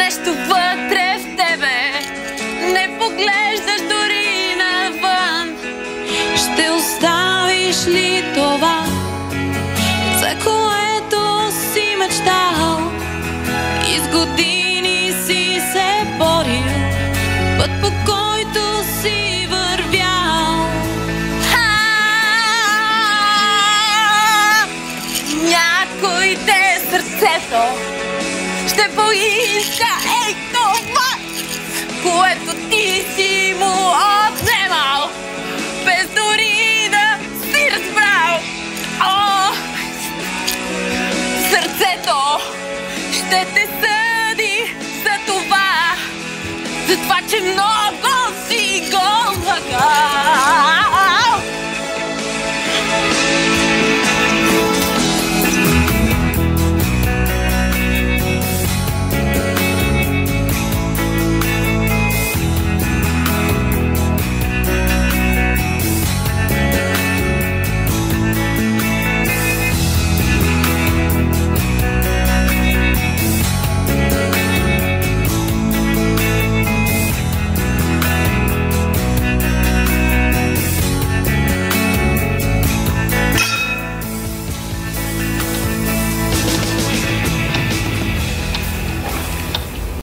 нещо вътре в тебе. Не поглеждаш дори навън. Ще оставиш ли това, за което си мечтал и с години си се борил, път по който си вървял? Някой те сърцето ще поиска ей това, което ти си му отнемал, без дори да си разбрал. Сърцето ще те съди за това, че много